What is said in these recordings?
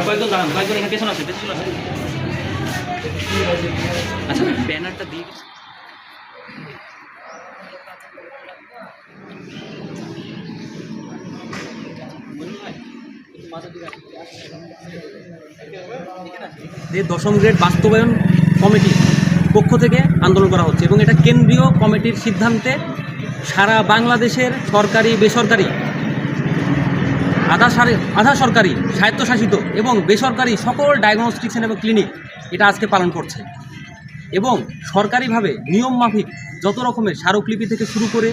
কয়েকজন দাঁড়ান, কয়েকজন এখানে পেছনে আছে, পেছনে আছে। আচ্ছা, ব্যানারটা দিয়ে যে দশম গ্রেড বাস্তবায়ন কমিটির পক্ষ থেকে আন্দোলন করা হচ্ছে এবং এটা কেন্দ্রীয় কমিটির সিদ্ধান্তে সারা বাংলাদেশের সরকারি বেসরকারি আধা সরকারি স্বায়ত্তশাসিত এবং বেসরকারি সকল ডায়াগনস্টিক এবং ক্লিনিক এটা আজকে পালন করছে এবং সরকারিভাবে নিয়মমাফিক যত রকমের স্মারকলিপি থেকে শুরু করে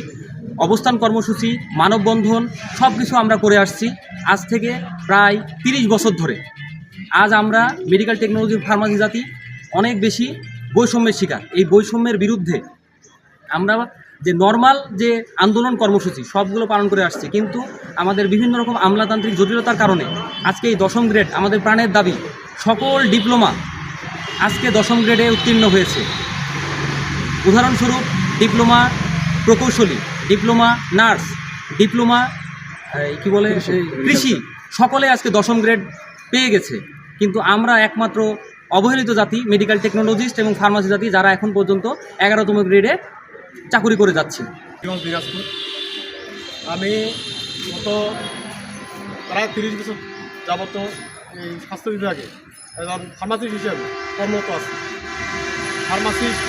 অবস্থান কর্মসূচি, মানববন্ধন সব কিছু আমরা করে আসছি আজ থেকে প্রায় 30 বছর ধরে। আজ আমরা মেডিকেল টেকনোলজি ফার্মাসি জাতি অনেক বেশি বৈষম্যের শিকার। এই বৈষম্যের বিরুদ্ধে আমরা যে নর্মাল যে আন্দোলন কর্মসূচি সবগুলো পালন করে আসছি, কিন্তু আমাদের বিভিন্ন রকম আমলাতান্ত্রিক জটিলতার কারণে আজকে এই দশম গ্রেড আমাদের প্রাণের দাবি। সকল ডিপ্লোমা আজকে দশম গ্রেডে উত্তীর্ণ হয়েছে। উদাহরণস্বরূপ ডিপ্লোমা প্রকৌশলী, ডিপ্লোমা নার্স, ডিপ্লোমা কৃষি সকলে আজকে দশম গ্রেড পেয়ে গেছে। কিন্তু আমরা একমাত্র অবহেলিত জাতি মেডিকেল টেকনোলজিস্ট এবং ফার্মাসি জাতি যারা এখন পর্যন্ত 11তম গ্রেডে চাকুরি করে যাচ্ছি। দিনাজপুর আমি গত প্রায় 30 বছর যাবত এই স্বাস্থ্য বিভাগে একজন ফার্মাসিস্ট হিসেবে কর্মরত আছি। ফার্মাসিস্ট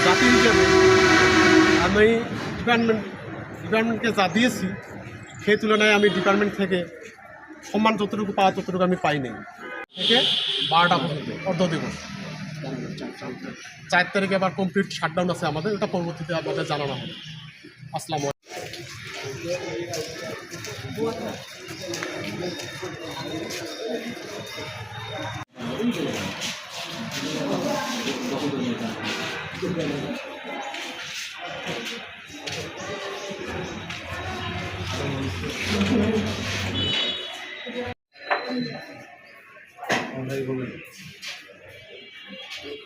জাতি হিসেবে আমি ডিপার্টমেন্টকে যা দিয়েছি সেই তুলনায় আমি ডিপার্টমেন্ট থেকে সম্মান যতটুকু পাওয়া ততটুকু আমি পাই নাই। থেকে 12টা পর্যন্ত অর্ধ দিবস, 4 তারিখে আবার কমপ্লিট শাটডাউন আছে আমাদের, ওটা পরবর্তীতে আপনাদের জানানো হবে। আসসালামু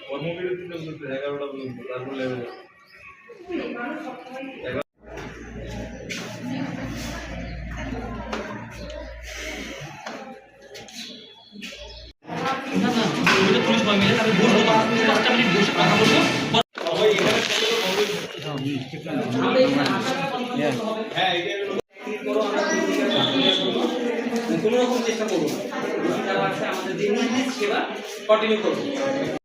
কর্মবিরতি 11টা পর্যন্ত, তারপরে পুলিশ মিলে তাহলে বসবো, 5 মিনিট বসে কথা বলবো। কোনো রকম চেষ্টা করবো আমাদের যে সেবা কন্টিনিউ করবো।